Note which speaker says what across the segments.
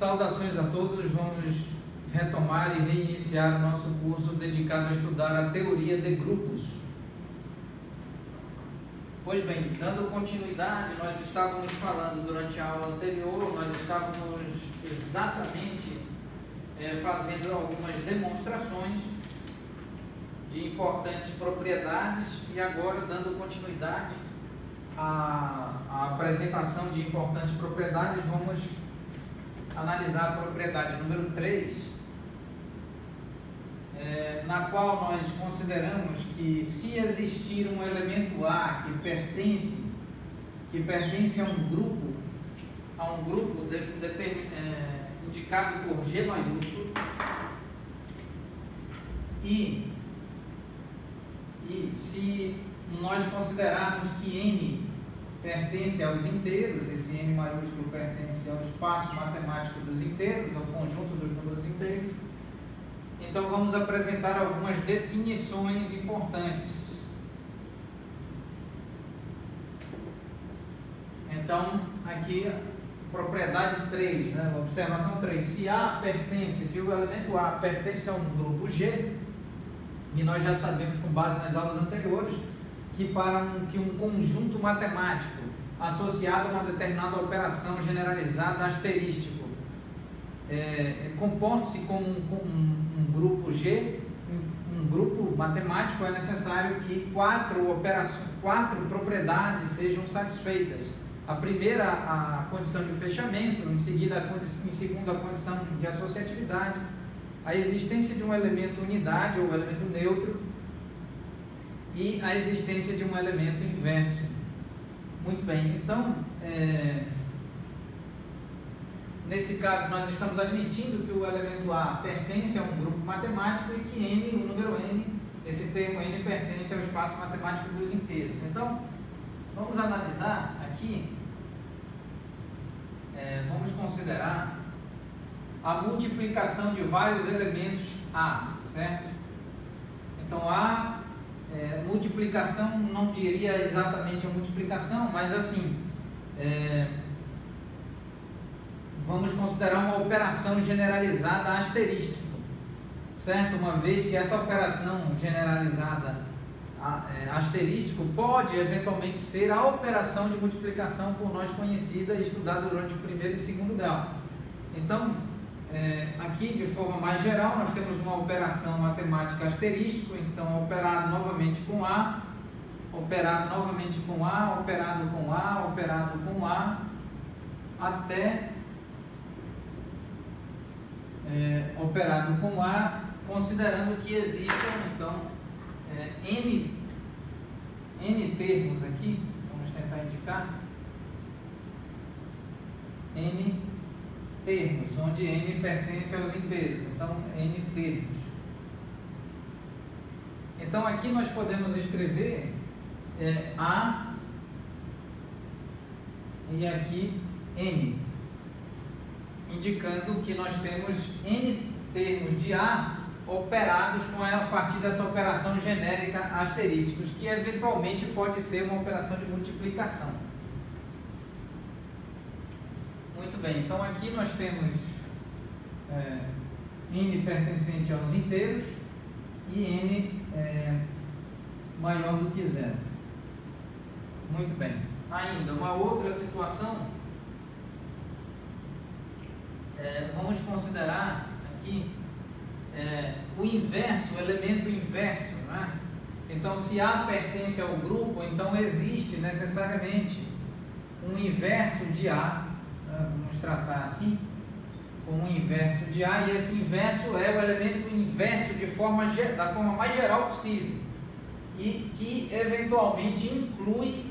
Speaker 1: Saudações a todos, vamos retomar e reiniciar o nosso curso dedicado a estudar a teoria de grupos. Pois bem, dando continuidade, nós estávamos falando durante a aula anterior, nós estávamos exatamente fazendo algumas demonstrações de importantes propriedades e agora dando continuidade à apresentação de importantes propriedades, vamos analisar a propriedade número 3, na qual nós consideramos que se existir um elemento A que pertence a um grupo indicado por G maiúsculo e se nós considerarmos que N pertence aos inteiros, esse N maiúsculo pertence ao espaço matemático dos inteiros, ao conjunto dos números inteiros, então vamos apresentar algumas definições importantes. Então, aqui, propriedade 3, observação 3, se o elemento A pertence a um grupo G, e nós já sabemos com base nas aulas anteriores, que um conjunto matemático associado a uma determinada operação generalizada asterístico comporte-se como um grupo G, um grupo matemático, é necessário que quatro propriedades sejam satisfeitas. A primeira, a condição de fechamento, em segunda a condição de associatividade, a existência de um elemento unidade ou elemento neutro e a existência de um elemento inverso. Muito bem, então, nesse caso nós estamos admitindo que o elemento A pertence a um grupo matemático e que N, o número N, esse termo N pertence ao espaço matemático dos inteiros. Então, vamos analisar aqui, vamos considerar a multiplicação de vários elementos A, certo? Então, multiplicação, não diria exatamente a multiplicação, mas assim, vamos considerar uma operação generalizada asterística, certo? Uma vez que essa operação generalizada asterístico pode eventualmente ser a operação de multiplicação por nós conhecida e estudada durante o primeiro e segundo grau. Então, aqui de forma mais geral nós temos uma operação matemática asterístico, então operado novamente com A, operado novamente com A, operado com A, operado com A, até operado com A, considerando que existam então N termos aqui, vamos tentar indicar N termos, onde N pertence aos inteiros, então N termos. Então aqui nós podemos escrever A e aqui N, indicando que nós temos N termos de A operados a partir dessa operação genérica asterísticos, que eventualmente pode ser uma operação de multiplicação. Muito bem, então aqui nós temos N pertencente aos inteiros e N maior do que zero. Muito bem, ainda uma outra situação, vamos considerar aqui o inverso, o elemento inverso, né? Então, se A pertence ao grupo, então existe necessariamente um inverso de A, vamos tratar assim, como um inverso de A, e esse inverso é o elemento inverso da forma mais geral possível, e que eventualmente inclui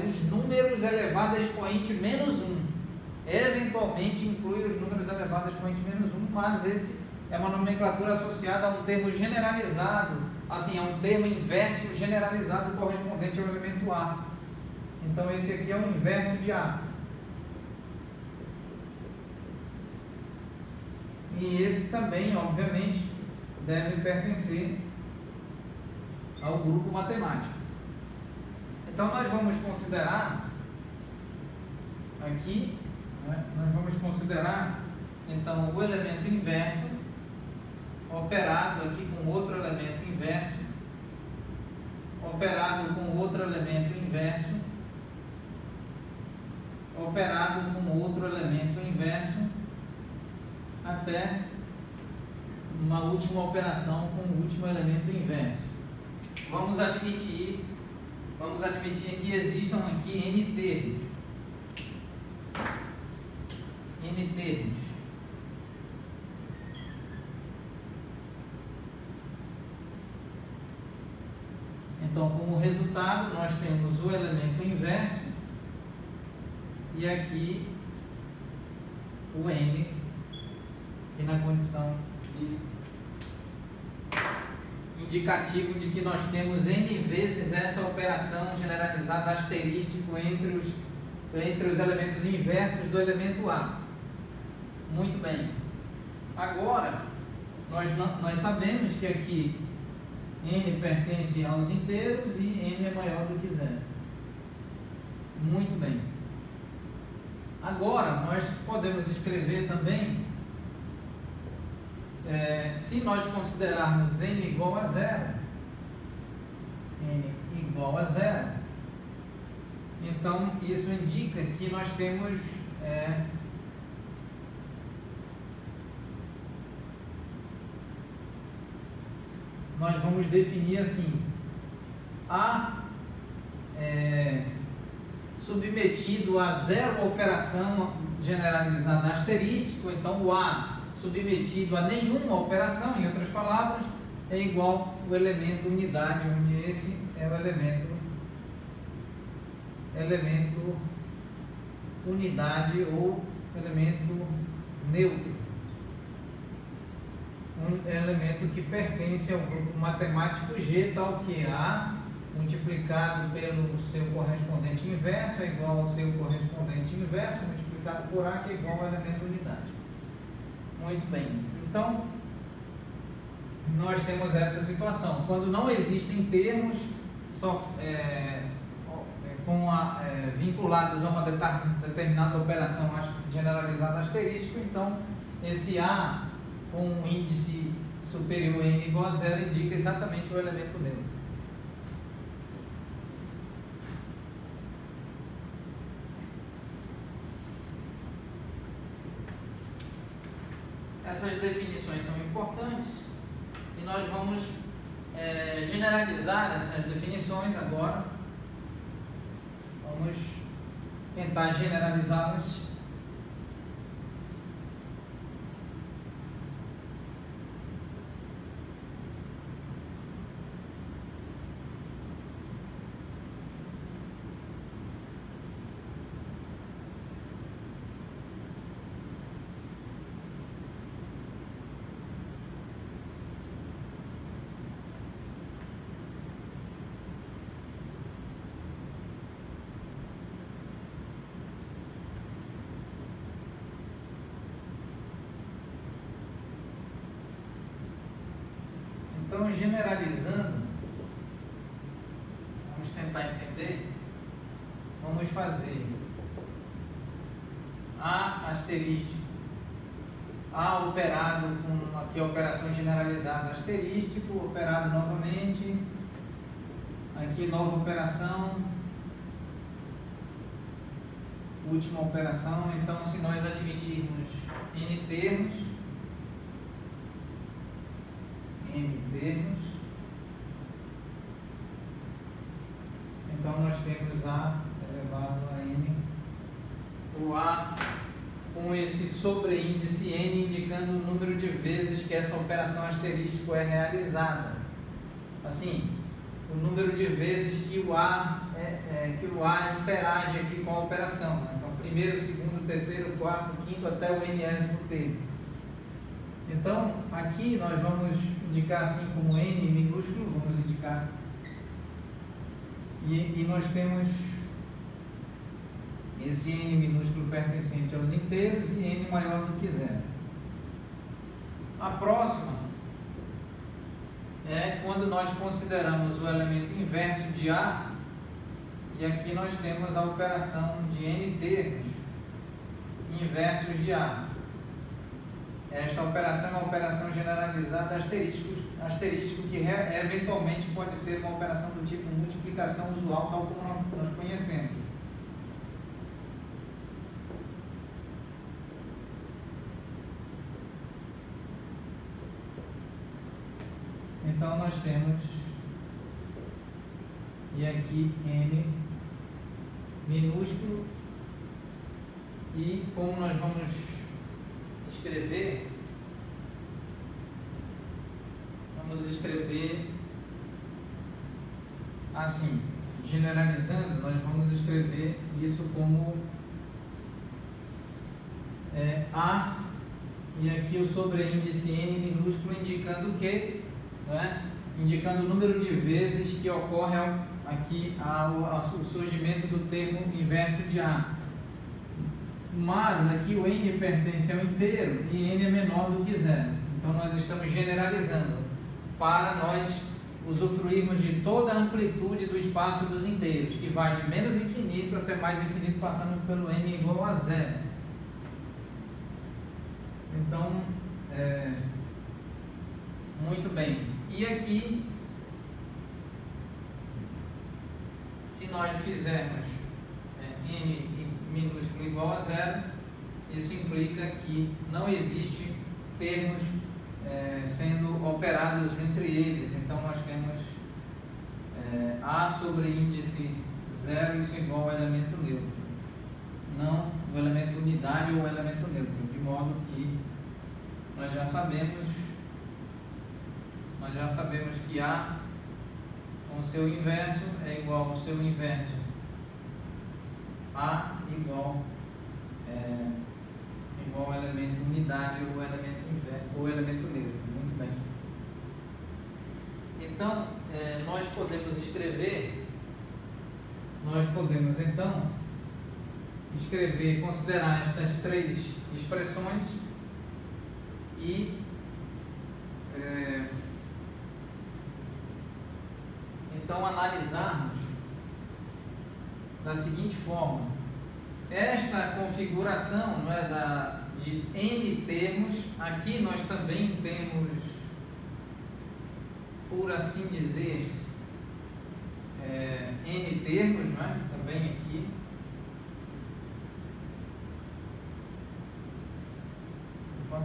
Speaker 1: os números elevado a expoente menos 1. Eventualmente inclui os números elevados a expoente menos 1, mas esse é uma nomenclatura associada a um termo generalizado, assim, a um termo inverso generalizado correspondente ao elemento A. Então esse aqui é o inverso de A. E esse também, obviamente, deve pertencer ao grupo matemático. Então nós vamos considerar aqui, nós vamos considerar Então, o elemento inverso operado aqui com outro elemento inverso, operado com outro elemento inverso, operado com outro elemento inverso, até uma última operação com o último elemento inverso. Vamos admitir que existam aqui n termos. N termos. Então, como resultado, nós temos o elemento inverso e aqui o n, e na condição de indicativo de que nós temos n vezes essa operação generalizada asterístico entre os elementos inversos do elemento A. Muito bem. Agora, nós sabemos que aqui n pertence aos inteiros e n é maior do que zero. Muito bem. Agora, nós podemos escrever também, se nós considerarmos n igual a zero, então isso indica que nós temos nós vamos definir assim: A submetido a zero operação generalizada asterístico, então o A submetido a nenhuma operação, em outras palavras, é igual ao elemento unidade, onde esse é o elemento unidade ou elemento neutro. Um elemento que pertence ao grupo matemático G, tal que A multiplicado pelo seu correspondente inverso é igual ao seu correspondente inverso multiplicado por A, que é igual ao elemento unidade. Muito bem. Então, nós temos essa situação. Quando não existem termos vinculados a uma determinada operação generalizada asterístico, então esse A com um índice superior a n igual a zero indica exatamente o elemento neutro. Essas definições são importantes e nós vamos generalizar essas definições agora. Vamos tentar generalizá-las. Então, generalizando, vamos tentar entender, vamos fazer A asterístico, A operado com aqui a operação generalizada asterístico, operado novamente, aqui nova operação, última operação. Então, se nós admitirmos n termos, então nós temos A elevado a n, o A com esse sobreíndice n indicando o número de vezes que essa operação asterístico é realizada. Assim, o número de vezes que o A interage aqui com a operação. Então, primeiro, segundo, terceiro, quarto, quinto, até o n-ésimo termo. Então, aqui nós vamos indicar assim como n minúsculo, vamos indicar, e nós temos esse n minúsculo pertencente aos inteiros e n maior do que zero. A próxima é quando nós consideramos o elemento inverso de A, e aqui nós temos a operação de n termos inversos de A. esta operação é uma operação generalizada asterístico, que eventualmente pode ser uma operação do tipo multiplicação usual, tal como nós conhecemos. Então nós temos, e aqui n minúsculo, e como nós vamos escrever, assim, generalizando, nós vamos escrever isso como A, e aqui o sobreíndice n minúsculo indicando o quê? Indicando o número de vezes que ocorre aqui o surgimento do termo inverso de A. Mas aqui o n pertence ao inteiro e n é menor do que zero. Então nós estamos generalizando para nós usufruirmos de toda a amplitude do espaço dos inteiros, que vai de menos infinito até mais infinito, passando pelo n igual a zero. Então, muito bem. E aqui, se nós fizermos n minúsculo igual a zero, isso implica que não existe termos sendo operados entre eles. Então nós temos A sobre índice zero, isso é igual ao elemento neutro, não o elemento unidade ou o elemento neutro, de modo que nós já sabemos que A com seu inverso é igual ao seu inverso. A igual ao elemento unidade ou elemento neutro. Muito bem. Então, nós podemos então considerar estas três expressões e então analisarmos da seguinte forma: esta configuração, não é, de n termos. Aqui nós também temos, por assim dizer, n termos, não é? Também aqui. Opa.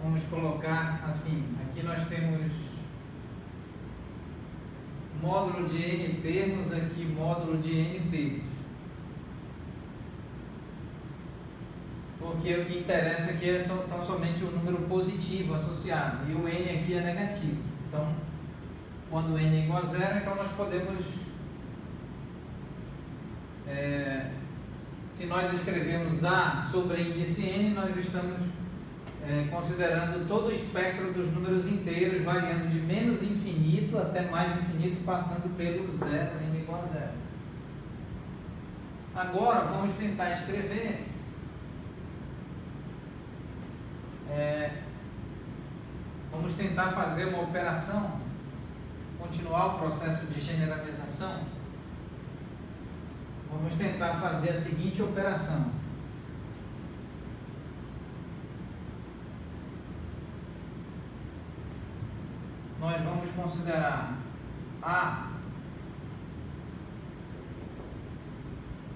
Speaker 1: Vamos colocar assim: aqui nós temos módulo de n termos, aqui módulo de n termos. Porque o que interessa aqui é tão somente o número positivo associado, e o n aqui é negativo. Então, quando n é igual a zero, então nós podemos, se nós escrevemos A sobre índice n, nós estamos considerando todo o espectro dos números inteiros, variando de menos infinito até mais infinito, passando pelo zero, n igual a zero. Agora vamos tentar escrever vamos tentar fazer uma operação, continuar o processo de generalização. Vamos tentar fazer a seguinte operação: nós vamos considerar A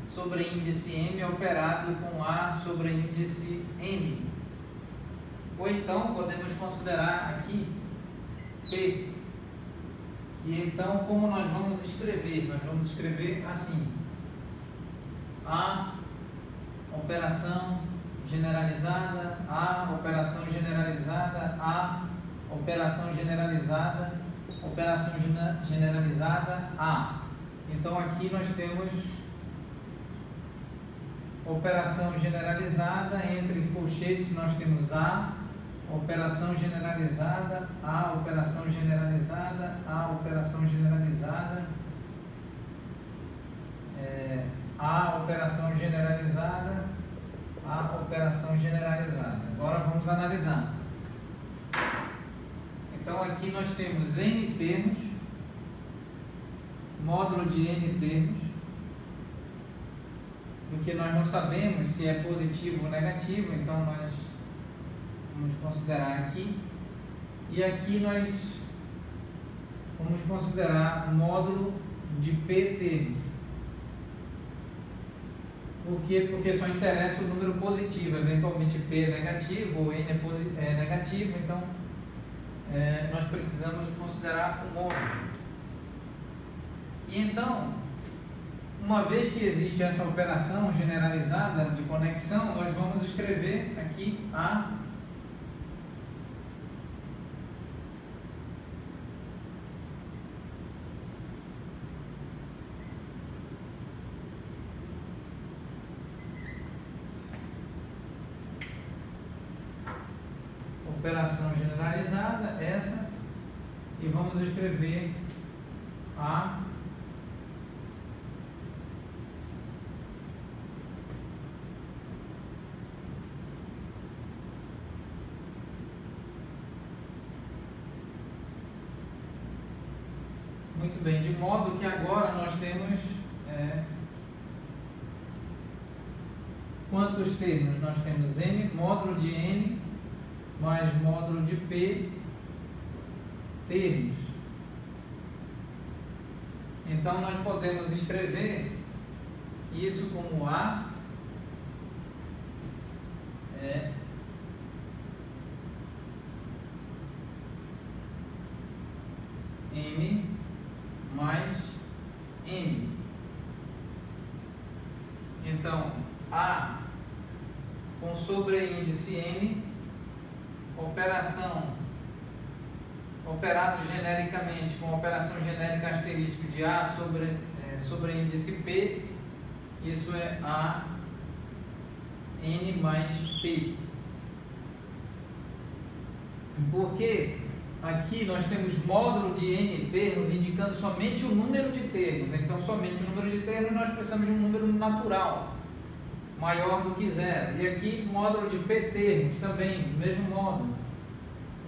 Speaker 1: sobre índice M operado com A sobre índice M. Ou então podemos considerar aqui P. E então, como nós vamos escrever? Nós vamos escrever assim: A operação generalizada, A operação generalizada, A operação generalizada, operação generalizada, A. Então aqui nós temos operação generalizada, entre colchetes nós temos A, operação generalizada, A operação generalizada, A operação generalizada, A operação generalizada, A operação generalizada. Agora vamos analisar. Então aqui nós temos n termos, módulo de n termos, e porque nós não sabemos se é positivo ou negativo, então nós vamos considerar aqui. E aqui nós vamos considerar o módulo de P termos. Por quê? Porque só interessa o número positivo. Eventualmente P é negativo ou N é negativo, então nós precisamos considerar o módulo. E então, uma vez que existe essa operação generalizada de conexão, nós vamos escrever aqui a operação generalizada, essa, e vamos escrever a muito bem, de modo que agora nós temos quantos termos? Nós temos N, módulo de N mais módulo de P termos. Então nós podemos escrever isso como A N mais M. Então A com sobreíndice N, operado genericamente com operação genérica asterístico de A sobre índice P, isso é A N mais P. Porque aqui nós temos módulo de N termos indicando somente o número de termos, então somente o número de termos nós precisamos de um número natural maior do que zero. E aqui módulo de P termos também, mesmo módulo,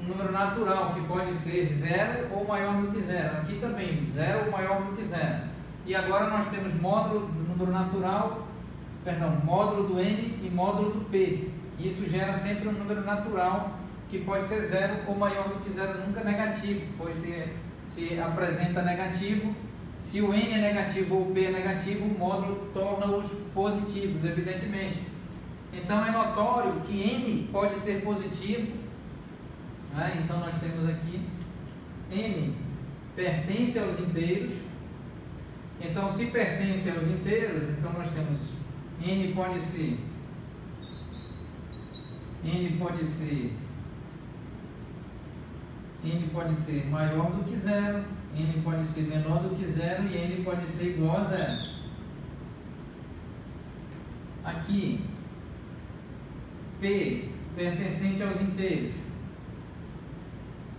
Speaker 1: um número natural que pode ser zero ou maior do que zero. Aqui também zero ou maior do que zero. E agora nós temos módulo do número natural, módulo do N e módulo do P. Isso gera sempre um número natural que pode ser zero ou maior do que zero, nunca negativo, pois se apresenta negativo. Se o N é negativo ou o P é negativo, o módulo torna-os positivos, evidentemente. Então é notório que N pode ser positivo, né? Então nós temos aqui N pertence aos inteiros. Então se pertence aos inteiros, então nós temos N pode ser maior do que zero, N pode ser menor do que zero e N pode ser igual a zero. Aqui, P pertencente aos inteiros.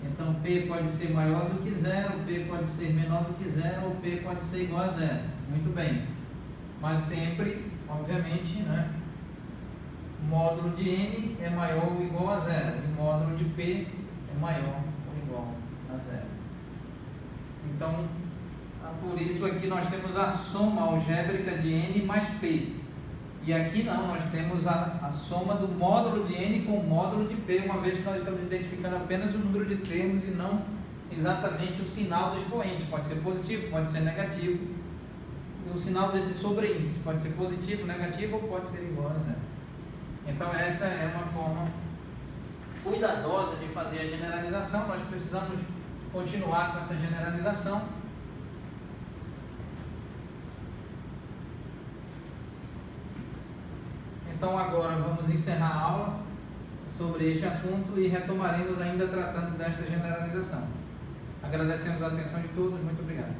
Speaker 1: Então, P pode ser maior do que zero, P pode ser menor do que zero ou P pode ser igual a zero. Muito bem. Mas sempre, obviamente, né, módulo de N é maior ou igual a zero e módulo de P é maior ou igual a zero. Então, por isso aqui nós temos a soma algébrica de N mais P. E aqui não, nós temos a soma do módulo de N com o módulo de P, uma vez que nós estamos identificando apenas o número de termos e não exatamente o sinal do expoente. Pode ser positivo, pode ser negativo. O sinal desse sobreíndice pode ser positivo, negativo ou pode ser igual a zero. Então esta é uma forma cuidadosa de fazer a generalização. Nós precisamos continuar com essa generalização. Então agora vamos encerrar a aula sobre este assunto e retomaremos ainda tratando desta generalização. Agradecemos a atenção de todos, muito obrigado.